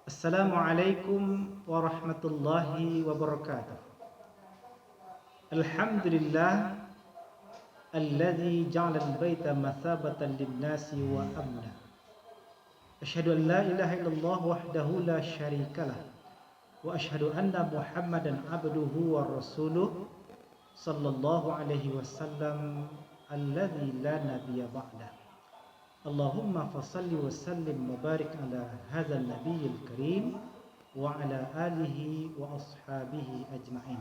Assalamualaikum warahmatullahi wabarakatuh. Alhamdulillah alladzi ja'ala al-baita mathabatan lin-nasi wa amna. Asyhadu an la ilaha illallah wahdahu la syarikalah wa asyhadu anna Muhammadan abduhu wa rasuluh sallallahu alaihi wasallam alladzi la nabiyya ba'dah. Allahumma fasalli wa sallim wa barik ala hadzal nabiyil karim wa ala alihi wa ashabihi ajma'in.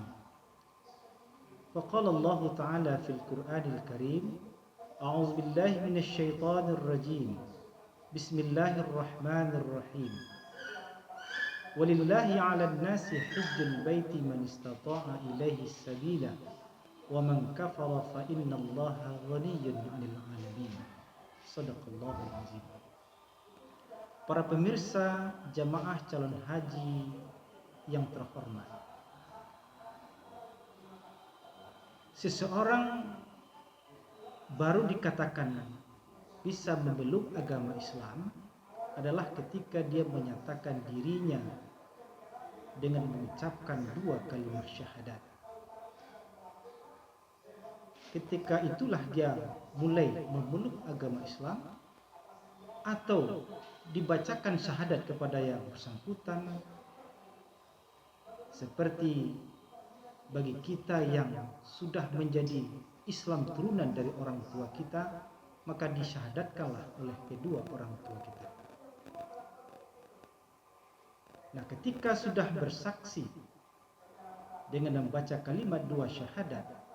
Faqala Allah Ta'ala fil Qur'anil Karim, A'udzu billahi minasy syaithanir rajim. Bismillahirrahmanirrahim. Walillahi 'alan nasi hajjul baiti man istata'a ilaihi sabila wa man kafara fa innallaha ghaniyyun 'anil 'alamin. Shadaqallahul azim. Para pemirsa jamaah calon haji yang terhormat, seseorang baru dikatakan bisa memeluk agama Islam adalah ketika dia menyatakan dirinya dengan mengucapkan dua kalimat syahadat. Ketika itulah dia mulai memeluk agama Islam, atau dibacakan syahadat kepada yang bersangkutan, seperti bagi kita yang sudah menjadi Islam turunan dari orang tua kita, maka disyahadatkanlah oleh kedua orang tua kita. Nah, ketika sudah bersaksi dengan membaca kalimat dua syahadat,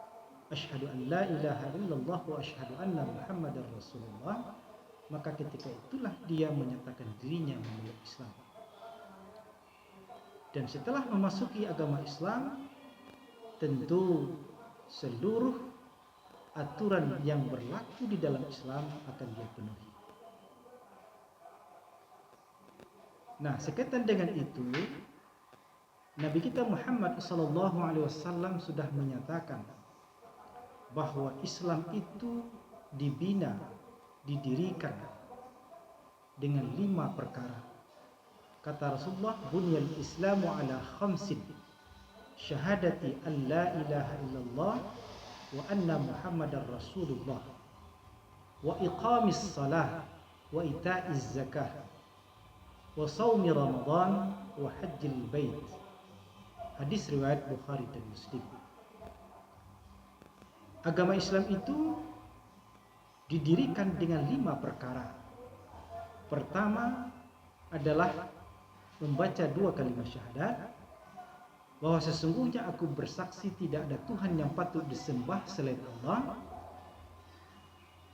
asyhadu an la ilaha illallah wa asyhadu anna Muhammadar Rasulullah, maka ketika itulah dia menyatakan dirinya memeluk Islam. Dan setelah memasuki agama Islam, tentu seluruh aturan yang berlaku di dalam Islam akan dia penuhi. Nah, sekaitan dengan itu, Nabi kita Muhammad SAW sudah menyatakan bahwa Islam itu dibina, didirikan dengan 5 perkara. Kata Rasulullah, bunyal Islamu ala khamsin, syahadati an la ilaha illallah wa anna Muhammadar Rasulullah, wa iqamis salah, wa ita'iz zakah, wa sawmi Ramadan, wa hajjil bait. Hadis riwayat Bukhari dan Muslim. Agama Islam itu didirikan dengan 5 perkara. Pertama adalah membaca 2 kalimat syahadat, bahwa sesungguhnya aku bersaksi tidak ada Tuhan yang patut disembah selain Allah,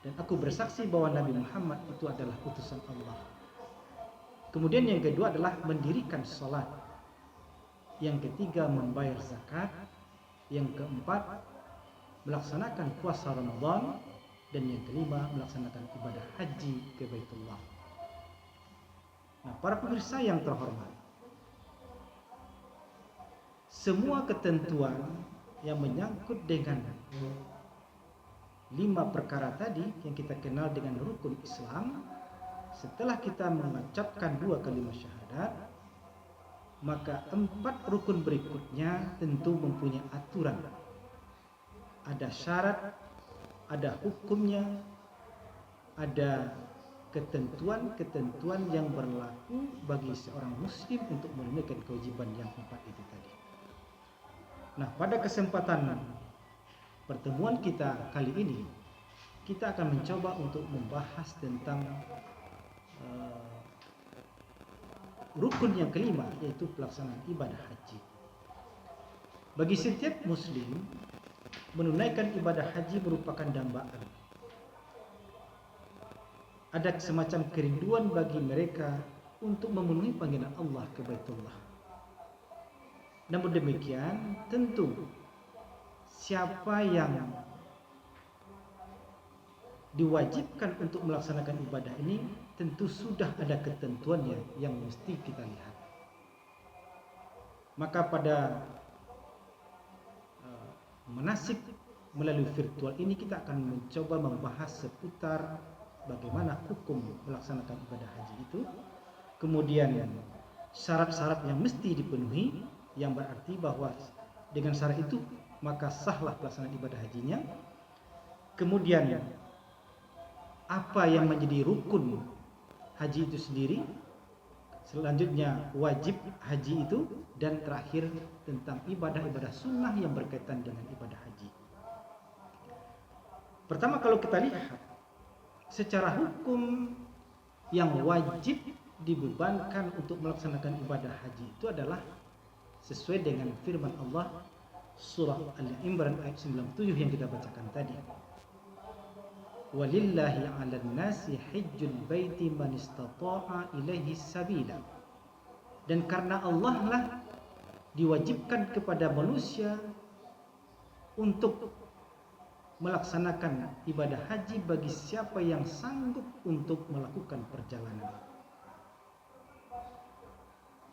dan aku bersaksi bahwa Nabi Muhammad itu adalah utusan Allah. Kemudian yang kedua adalah mendirikan salat. Yang ketiga membayar zakat. Yang keempat melaksanakan puasa Ramadan, dan yang kelima melaksanakan ibadah haji ke Baitullah. Nah, para pemirsa yang terhormat, semua ketentuan yang menyangkut dengan 5 perkara tadi yang kita kenal dengan rukun Islam, setelah kita mengucapkan 2 kalimat syahadat, maka 4 rukun berikutnya tentu mempunyai aturan. Ada syarat, ada hukumnya, ada ketentuan-ketentuan yang berlaku bagi seorang muslim untuk menunaikan kewajiban yang 4 itu tadi. Nah, pada kesempatan pertemuan kita kali ini, kita akan mencoba untuk membahas tentang rukun yang kelima, yaitu pelaksanaan ibadah haji. Bagi setiap muslim, menunaikan ibadah haji merupakan dambaan. Ada semacam kerinduan bagi mereka untuk memenuhi panggilan Allah ke Baitullah. Namun demikian, tentu siapa yang diwajibkan untuk melaksanakan ibadah ini, tentu sudah ada ketentuannya yang mesti kita lihat. Maka pada manasik melalui virtual ini kita akan mencoba membahas seputar bagaimana hukum melaksanakan ibadah haji itu, kemudian syarat-syarat yang mesti dipenuhi, yang berarti bahwa dengan syarat itu maka sahlah pelaksanaan ibadah hajinya. Kemudian apa yang menjadi rukun haji itu sendiri, selanjutnya wajib haji itu, dan terakhir tentang ibadah-ibadah sunnah yang berkaitan dengan ibadah haji. Pertama, kalau kita lihat secara hukum yang wajib dibebankan untuk melaksanakan ibadah haji itu adalah sesuai dengan firman Allah surah Al-Imran ayat 97 yang kita bacakan tadi. Walillahi 'alan nasi hajjul baiti man istata'a ilaihi sabila. Dan karena Allah lah diwajibkan kepada manusia untuk melaksanakan ibadah haji bagi siapa yang sanggup untuk melakukan perjalanan.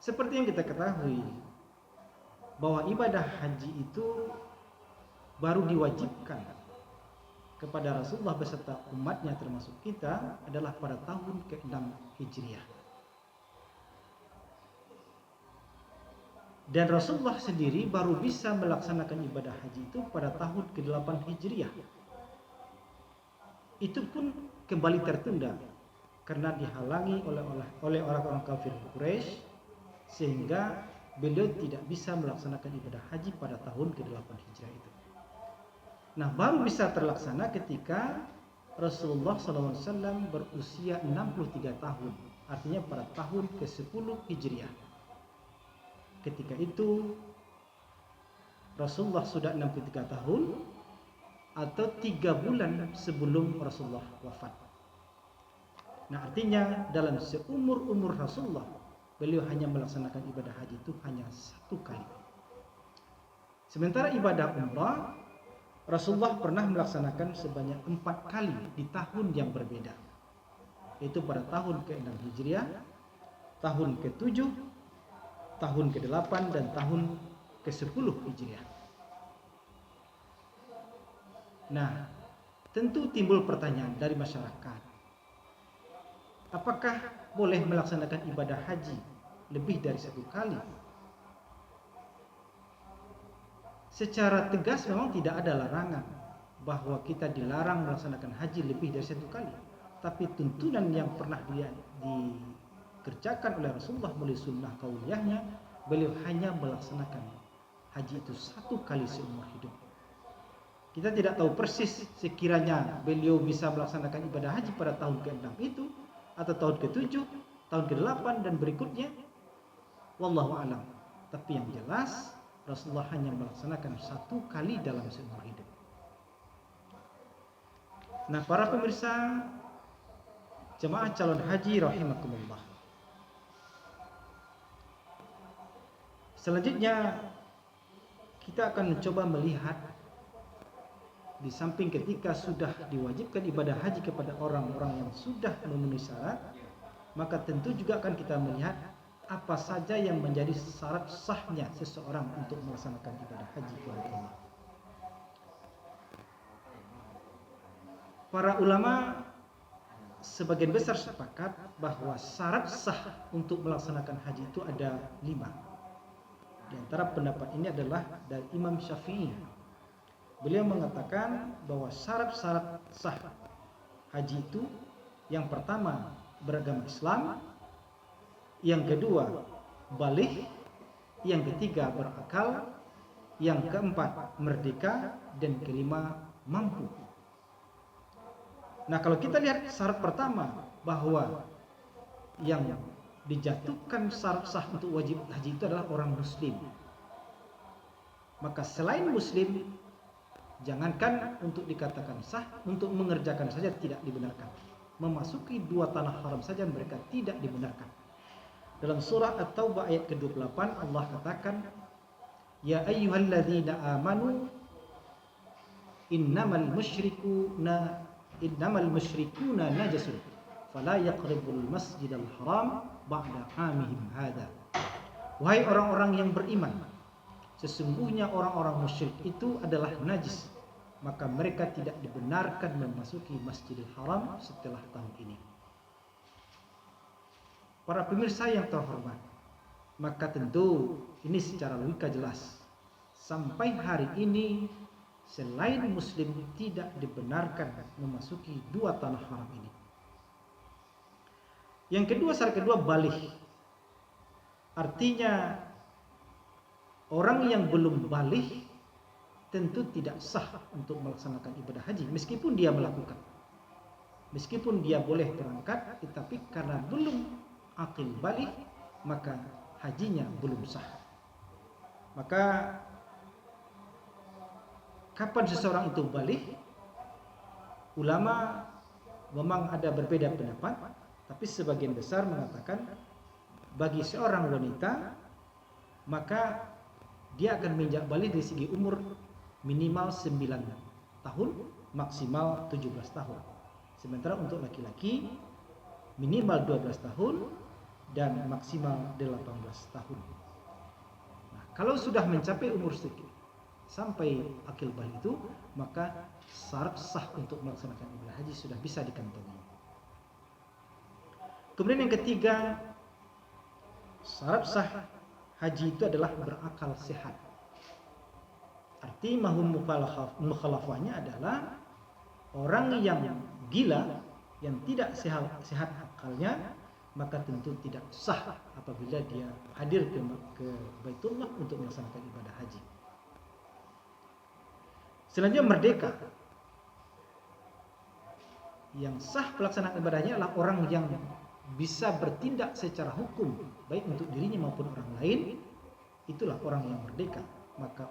Seperti yang kita ketahui bahwa ibadah haji itu baru diwajibkan kepada Rasulullah beserta umatnya termasuk kita adalah pada tahun ke-6 Hijriah. Dan Rasulullah sendiri baru bisa melaksanakan ibadah haji itu pada tahun ke-8 Hijriah. Itu pun kembali tertunda karena dihalangi oleh orang-orang kafir Quraisy, sehingga beliau tidak bisa melaksanakan ibadah haji pada tahun ke-8 Hijriah itu. Nah, baru bisa terlaksana ketika Rasulullah SAW berusia 63 tahun, artinya pada tahun ke-10 Hijriah. Ketika itu Rasulullah sudah 63 tahun atau 3 bulan sebelum Rasulullah wafat. Nah, artinya dalam seumur-umur Rasulullah, beliau hanya melaksanakan ibadah haji itu hanya 1 kali. Sementara ibadah umrah, Rasulullah pernah melaksanakan sebanyak 4 kali di tahun yang berbeda, yaitu pada tahun ke-6 Hijriah, tahun ke-7, tahun ke-8, dan tahun ke-10 Hijriah. Nah, tentu timbul pertanyaan dari masyarakat, apakah boleh melaksanakan ibadah haji lebih dari 1 kali? Secara tegas memang tidak ada larangan bahwa kita dilarang melaksanakan haji lebih dari 1 kali. Tapi tuntunan yang pernah dikerjakan oleh Rasulullah melalui sunnah kauliyahnya, beliau hanya melaksanakan haji itu 1 kali seumur hidup. Kita tidak tahu persis sekiranya beliau bisa melaksanakan ibadah haji pada tahun ke-6 itu, atau tahun ke-7, tahun ke-8 dan berikutnya. Wallahu a'lam. Tapi yang jelas Rasulullah hanya melaksanakan 1 kali dalam seumur hidup. Nah, para pemirsa jemaah calon haji rahimakumullah, selanjutnya kita akan mencoba melihat, di samping ketika sudah diwajibkan ibadah haji kepada orang-orang yang sudah memenuhi syarat, maka tentu juga akan kita melihat apa saja yang menjadi syarat sahnya seseorang untuk melaksanakan ibadah haji kepada Allah. Para ulama sebagian besar sepakat bahwa syarat sah untuk melaksanakan haji itu ada 5. Di antara pendapat ini adalah dari Imam Syafi'i. Beliau mengatakan bahwa syarat-syarat sah haji itu, yang pertama beragama Islam, yang kedua baligh, yang ketiga berakal, yang keempat merdeka, dan kelima mampu. Nah, kalau kita lihat syarat pertama, bahwa yang dijatuhkan syarat sah untuk wajib haji itu adalah orang muslim, maka selain muslim, jangankan untuk dikatakan sah, untuk mengerjakan saja tidak dibenarkan. Memasuki 2 tanah haram saja mereka tidak dibenarkan. Dalam surah At-Taubah ayat ke-28 Allah katakan, ya ayyuhalladzina amanu innamal musyrikuna najasun fala yaqrabul masjidal haram ba'da 'amihim hadza. Wahai orang-orang yang beriman, sesungguhnya orang-orang musyrik itu adalah najis, maka mereka tidak dibenarkan memasuki Masjidil Haram setelah tahun ini. Para pemirsa yang terhormat, maka tentu ini secara logika jelas sampai hari ini selain muslim tidak dibenarkan memasuki dua tanah haram ini. Yang kedua, syarat kedua baligh. Artinya orang yang belum baligh tentu tidak sah untuk melaksanakan ibadah haji meskipun dia melakukan. Meskipun dia boleh berangkat, tetapi karena belum aqil baligh maka hajinya belum sah. Maka kapan seseorang itu baligh? Ulama memang ada berbeda pendapat, tapi sebagian besar mengatakan bagi seorang wanita maka dia akan menginjak baligh dari segi umur minimal 9 tahun, maksimal 17 tahun. Sementara untuk laki-laki minimal 12 tahun dan maksimal 18 tahun. Nah, kalau sudah mencapai umur sedikit sampai akil baligh itu, maka syarat sah untuk melaksanakan ibadah haji sudah bisa dikantongi. Kemudian yang ketiga, syarat sah haji itu adalah berakal sehat. Arti mahum mukhalafahnya adalah orang yang gila, yang tidak sehat akalnya, maka tentu tidak sah apabila dia hadir ke Baitullah untuk melaksanakan ibadah haji. Selanjutnya merdeka. Yang sah pelaksanaan ibadahnya adalah orang yang bisa bertindak secara hukum baik untuk dirinya maupun orang lain. Itulah orang yang merdeka. Maka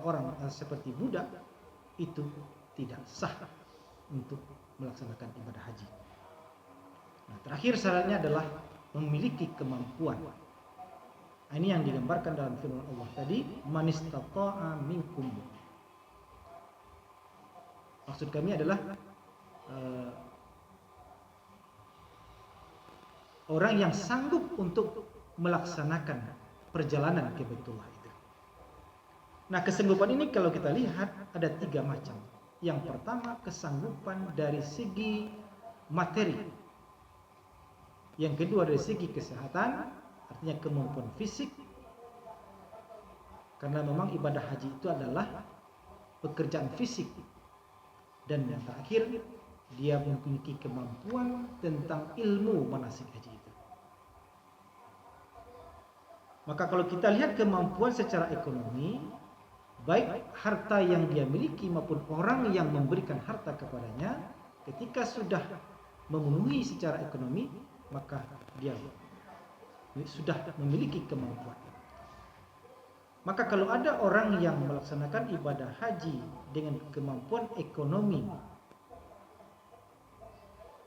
orang seperti budak itu tidak sah untuk melaksanakan ibadah haji. Nah, terakhir syaratnya adalah memiliki kemampuan. Ini yang digambarkan dalam firman Allah tadi, man istata'a minkum. Maksud kami adalah orang yang sanggup untuk melaksanakan perjalanan ke Baitullah itu. Nah, kesanggupan ini kalau kita lihat ada 3 macam. Yang pertama, kesanggupan dari segi materi. Yang kedua, dari segi kesehatan, artinya kemampuan fisik. Karena memang ibadah haji itu adalah pekerjaan fisik. Dan yang terakhir, dia memiliki kemampuan tentang ilmu manasik haji itu. Maka kalau kita lihat kemampuan secara ekonomi, baik harta yang dia miliki maupun orang yang memberikan harta kepadanya, ketika sudah memenuhi secara ekonomi, maka dia sudah memiliki kemampuan. Maka kalau ada orang yang melaksanakan ibadah haji dengan kemampuan ekonomi,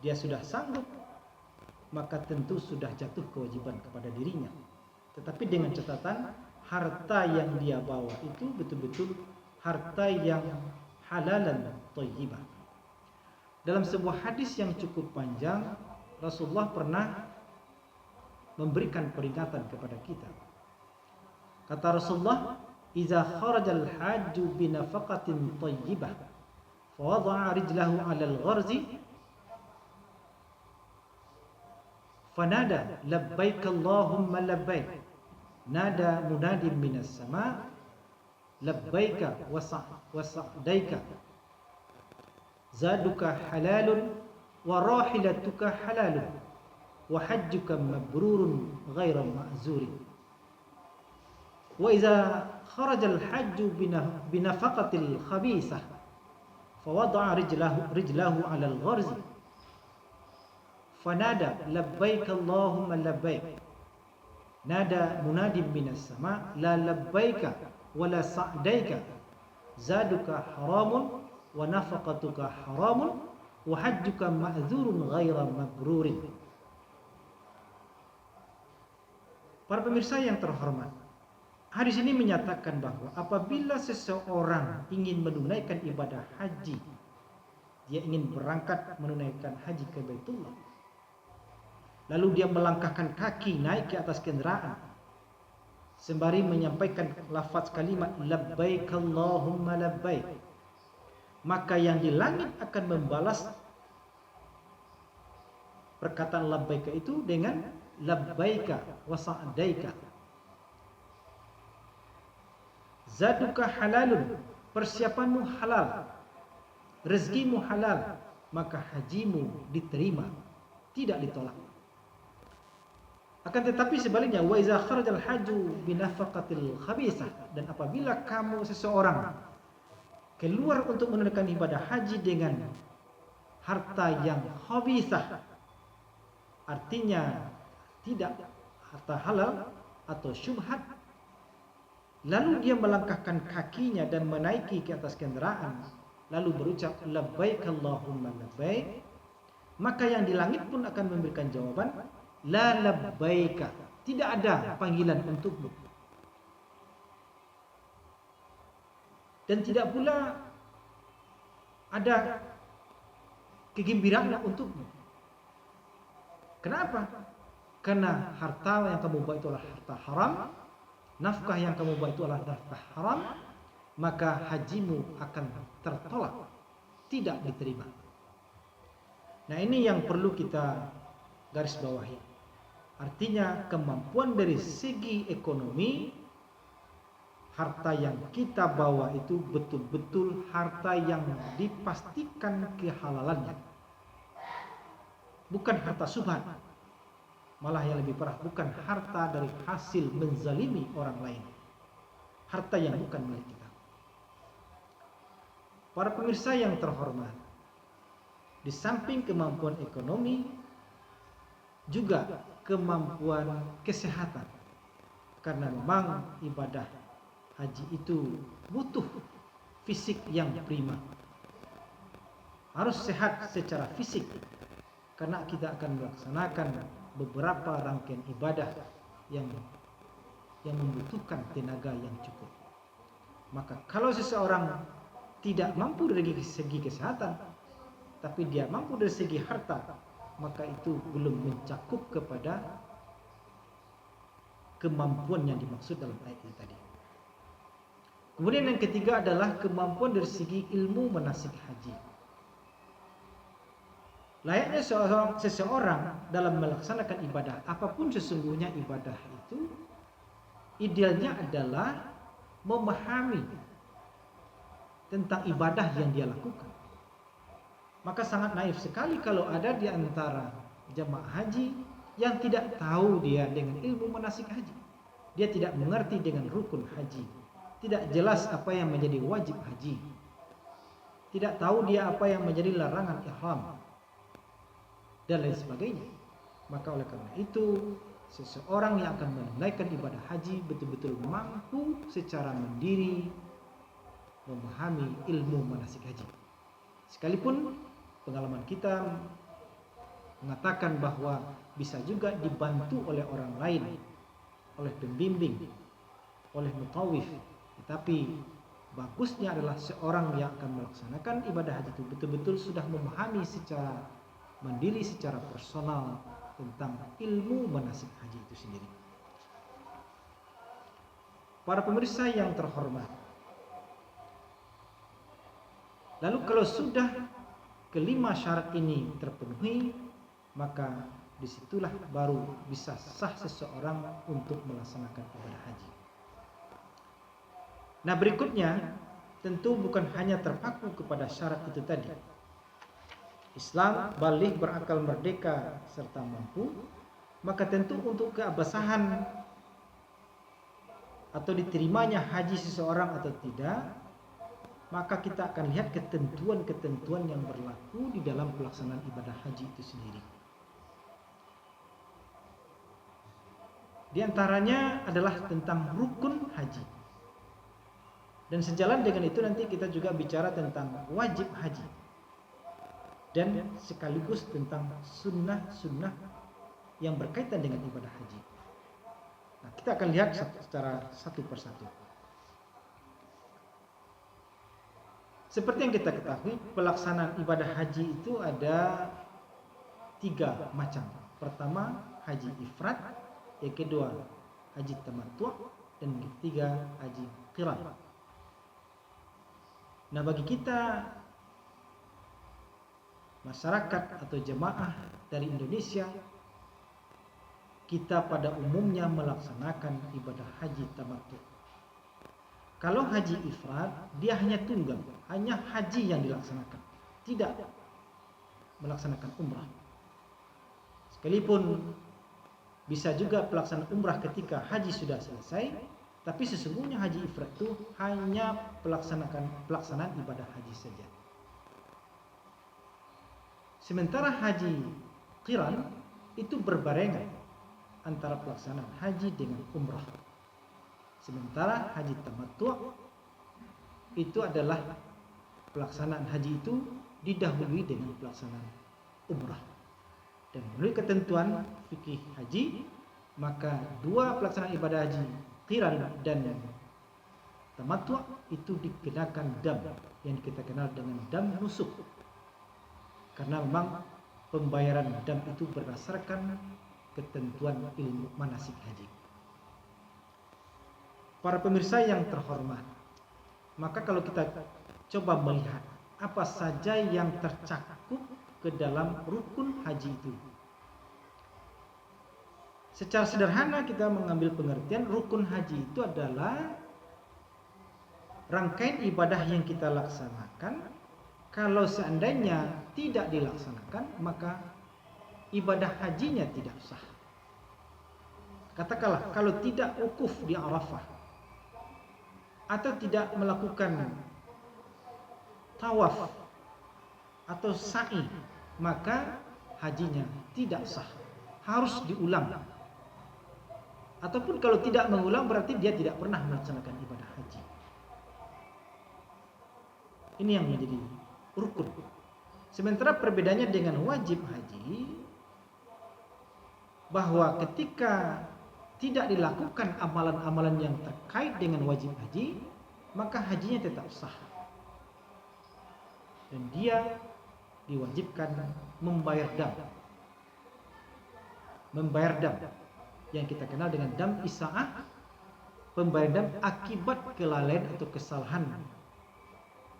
dia sudah sanggup, maka tentu sudah jatuh kewajiban kepada dirinya. Tetapi dengan catatan, harta yang dia bawa itu betul-betul harta yang halalan thayyibah. Dalam sebuah hadis yang cukup panjang, Rasulullah pernah memberikan peringatan kepada kita. Kata Rasulullah, "Idza kharajal hajju bi nafaqatin thayyibah, fa wada'a rijlahu 'alal gharzi, fanada labbaik Allahumma labbaik." Nada munadin minas sama, labbaika wa sa'daika, zaduka halalun wa rahilatuka halalun wa hajjuka mabrurun ghaira ma'zurin. Wa idza kharaja al-hajju binafaqatil khabithah fa wada'a rijlahu 'ala al-gharzi fanada labbaika Allahumma labbaik. Nada munadim minas sama, la labbaika wala sa'daika, zaduka haramun wa nafaqatuka haramun wa hajjuka ma'dzurun ghaira mabrurin. Para pemirsa yang terhormat, hadis ini menyatakan bahwa apabila seseorang ingin menunaikan ibadah haji, dia ingin berangkat menunaikan haji ke Baitullah, lalu dia melangkahkan kaki naik ke atas kendaraan sembari menyampaikan lafaz kalimat labbaik Allahumma labbaik, maka yang di langit akan membalas perkataan labbaik itu dengan labbaika wa sa'daika. Zaduka halalun, persiapanmu halal, rezekimu halal, maka hajimu diterima, tidak ditolak. Akan tetapi sebaliknya, wa iza kharajal haju binafaqatil khabisah, dan apabila kamu seseorang keluar untuk menunaikan ibadah haji dengan harta yang khabisah, artinya tidak harta halal atau syubhat, lalu dia melangkahkan kakinya dan menaiki ke atas kendaraan, lalu berucap labbaik Allahumma labbaik, maka yang di langit pun akan memberikan jawaban la labbaika, tidak ada panggilan untukmu, dan tidak pula ada kegembiraan untukmu. Kenapa? Karena harta yang kamu bawa itu adalah harta haram, nafkah yang kamu bawa itu adalah nafkah haram, maka hajimu akan tertolak, tidak diterima. Nah, ini yang perlu kita garis bawahi. Artinya kemampuan dari segi ekonomi, harta yang kita bawa itu betul-betul harta yang dipastikan kehalalannya, bukan harta subhat. Malah yang lebih parah, bukan harta dari hasil menzalimi orang lain, harta yang bukan milik kita. Para pemirsa yang terhormat, di samping kemampuan ekonomi, juga kemampuan kesehatan. Karena memang ibadah haji itu butuh fisik yang prima. Harus sehat secara fisik, karena kita akan melaksanakan beberapa rangkaian ibadah yang membutuhkan tenaga yang cukup. Maka kalau seseorang tidak mampu dari segi kesehatan, tapi dia mampu dari segi harta, maka itu belum mencakup kepada kemampuan yang dimaksud dalam ayat ini tadi. Kemudian yang ketiga adalah kemampuan dari segi ilmu manasik haji. Layaknya seseorang dalam melaksanakan ibadah, apapun sesungguhnya ibadah itu, idealnya adalah memahami tentang ibadah yang dia lakukan. Maka sangat naif sekali kalau ada di antara jamaah haji yang tidak tahu dia dengan ilmu manasik haji. Dia tidak mengerti dengan rukun haji, tidak jelas apa yang menjadi wajib haji, tidak tahu dia apa yang menjadi larangan ihram, dan lain sebagainya. Maka oleh karena itu, seseorang yang akan menunaikan ibadah haji betul-betul mampu secara mandiri memahami ilmu manasik haji. Sekalipun pengalaman kita mengatakan bahwa bisa juga dibantu oleh orang lain, oleh pembimbing, oleh mutawif, tetapi bagusnya adalah seorang yang akan melaksanakan ibadah haji itu betul-betul sudah memahami secara mandiri, secara personal tentang ilmu manasik haji itu sendiri. Para pemirsa yang terhormat, lalu kalau sudah kelima syarat ini terpenuhi, maka disitulah baru bisa sah seseorang untuk melaksanakan ibadah haji. Nah, berikutnya tentu bukan hanya terpaku kepada syarat itu tadi. Islam, baligh, berakal, merdeka, serta mampu, maka tentu untuk keabsahan atau diterimanya haji seseorang atau tidak, maka kita akan lihat ketentuan-ketentuan yang berlaku di dalam pelaksanaan ibadah haji itu sendiri. Di antaranya adalah tentang rukun haji. Dan sejalan dengan itu nanti kita juga bicara tentang wajib haji. Dan sekaligus tentang sunnah-sunnah yang berkaitan dengan ibadah haji. Nah, kita akan lihat secara satu persatu. Seperti yang kita ketahui, pelaksanaan ibadah haji itu ada 3 macam. Pertama, haji ifrad, yang kedua, haji tamattu', dan yang ketiga, haji qiran. Nah, bagi kita masyarakat atau jemaah dari Indonesia kita pada umumnya melaksanakan ibadah haji tamattu. Kalau haji ifrad, dia hanya tunggal, hanya haji yang dilaksanakan, tidak melaksanakan umrah. Sekalipun bisa juga pelaksanaan umrah ketika haji sudah selesai, tapi sesungguhnya haji ifrad itu hanya pelaksanaan ibadah haji saja. Sementara haji qiran itu berbarengan antara pelaksanaan haji dengan umrah. Sementara haji tamattu itu adalah pelaksanaan haji itu didahului dengan pelaksanaan umrah. Dan menurut ketentuan fikih haji, maka dua pelaksanaan ibadah haji qiran dan tamattu itu dikenakan dam yang kita kenal dengan dam nusuk. Karena memang pembayaran dam itu berdasarkan ketentuan ilmu manasik haji. Para pemirsa yang terhormat, maka kalau kita coba melihat apa saja yang tercakup ke dalam rukun haji itu. Secara sederhana kita mengambil pengertian rukun haji itu adalah rangkaian ibadah yang kita laksanakan. Kalau seandainya tidak dilaksanakan, maka ibadah hajinya tidak sah. Katakanlah kalau tidak wukuf di Arafah atau tidak melakukan tawaf atau sa'i, maka hajinya tidak sah, harus diulang. Ataupun kalau tidak mengulang berarti dia tidak pernah melaksanakan ibadah haji. Ini yang menjadi rukun. Sementara perbedaannya dengan wajib haji, bahwa ketika tidak dilakukan amalan-amalan yang terkait dengan wajib haji, maka hajinya tetap sah. Dan dia diwajibkan membayar dam. Membayar dam yang kita kenal dengan dam isa'ah, pembayaran dam akibat kelalaian atau kesalahan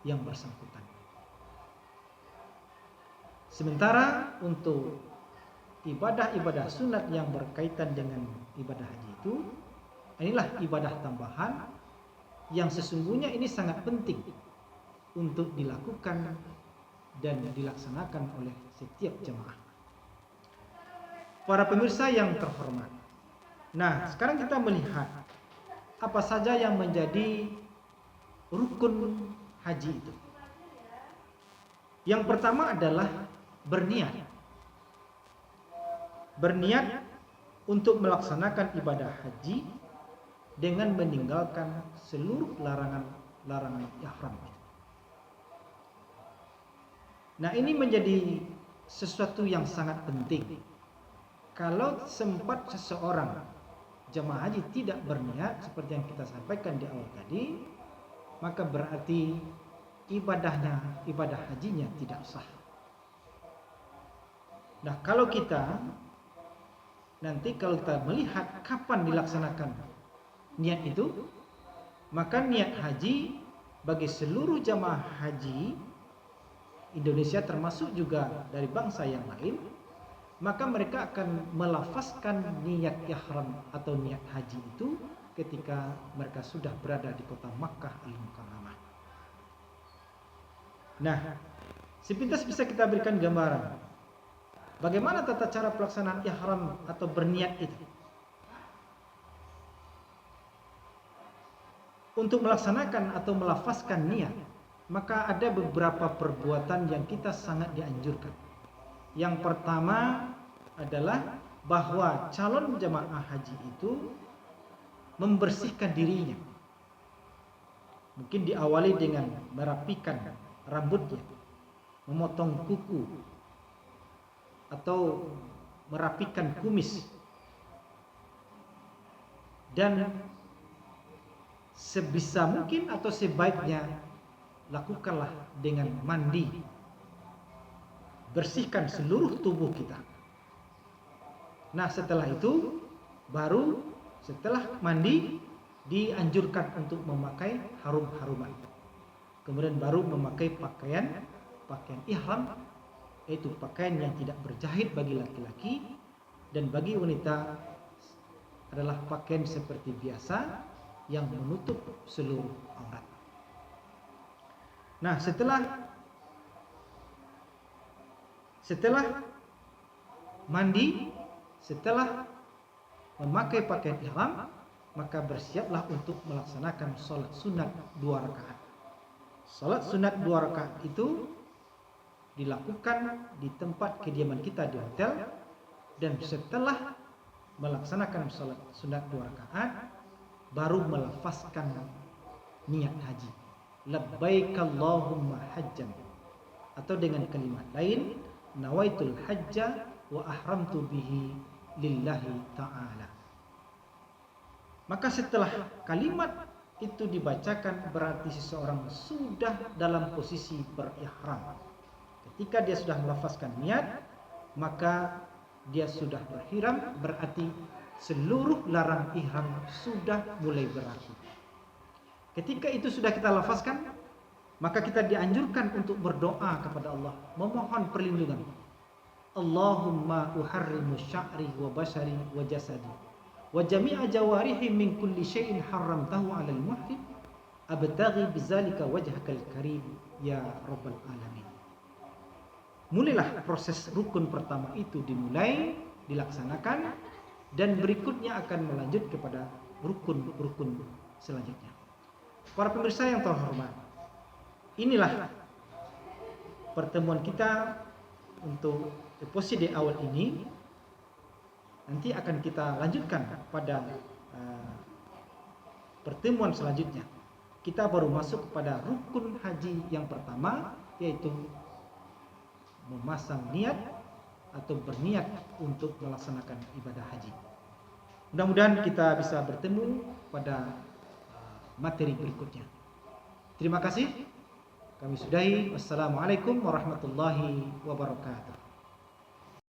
yang bersangkutan. Sementara untuk ibadah-ibadah sunat yang berkaitan dengan ibadah haji itu, inilah ibadah tambahan yang sesungguhnya ini sangat penting untuk dilakukan dan dilaksanakan oleh setiap jemaah. Para pemirsa yang terhormat, nah sekarang kita melihat apa saja yang menjadi rukun haji itu. Yang pertama adalah berniat. Berniat untuk melaksanakan ibadah haji dengan meninggalkan seluruh larangan ihram. Nah, ini menjadi sesuatu yang sangat penting. Kalau sempat seseorang jemaah haji tidak berniat seperti yang kita sampaikan di awal tadi, maka berarti ibadah hajinya tidak sah. Nah, kalau kita melihat kapan dilaksanakan niat itu, maka niat haji bagi seluruh jamaah haji Indonesia termasuk juga dari bangsa yang lain, maka mereka akan melafazkan niat ihram atau niat haji itu ketika mereka sudah berada di kota Makkah Al-Mukarramah. Nah, sepintas bisa kita berikan gambaran bagaimana tata cara pelaksanaan ihram atau berniat itu. Untuk melaksanakan atau melafazkan niat, maka ada beberapa perbuatan yang kita sangat dianjurkan. Yang pertama adalah bahwa calon jemaah haji itu membersihkan dirinya. Mungkin diawali dengan merapikan rambutnya, memotong kuku, atau merapikan kumis. Dan sebisa mungkin atau sebaiknya lakukanlah dengan mandi. Bersihkan seluruh tubuh kita. Nah, setelah itu baru setelah mandi dianjurkan untuk memakai harum-haruman. Kemudian baru memakai pakaian ihram, yaitu pakaian yang tidak berjahit bagi laki-laki, dan bagi wanita adalah pakaian seperti biasa yang menutup seluruh aurat. Nah, setelah mandi, setelah memakai pakaian ihram, maka bersiaplah untuk melaksanakan sholat sunat 2 rakaat. Sholat sunat 2 rakaat itu dilakukan di tempat kediaman kita di hotel, dan setelah melaksanakan sholat sunat 2 rakaat baru melafazkan niat haji, labbaik Allahumma hajjan, atau dengan kalimat lain, nawaitul hajja wa ahramtu bihi lillahi ta'ala. Maka setelah kalimat itu dibacakan, berarti seseorang sudah dalam posisi berihram. Ketika dia sudah melafazkan niat, maka dia sudah berihram, berarti seluruh larang ihram sudah mulai berlaku. Ketika itu sudah kita lafazkan, maka kita dianjurkan untuk berdoa kepada Allah, memohon perlindungan. Allahumma uharrimu sya'ri wa basari wa jasadi wa jami'a jawarihi min kulli syai'in haramtahu 'alal muhrim abtaghi bizalika wajhakal karim ya rabbal alamin. Mulailah proses rukun pertama itu dimulai, dilaksanakan, dan berikutnya akan melanjut kepada rukun-rukun selanjutnya. Para pemirsa yang terhormat, inilah pertemuan kita untuk episode awal ini. Nanti akan kita lanjutkan pada pertemuan selanjutnya. Kita baru masuk kepada rukun haji yang pertama, yaitu memasang niat atau berniat untuk melaksanakan ibadah haji. Mudah-mudahan kita bisa bertemu pada materi berikutnya. Terima kasih. Kami sudahi. Wassalamualaikum warahmatullahi wabarakatuh.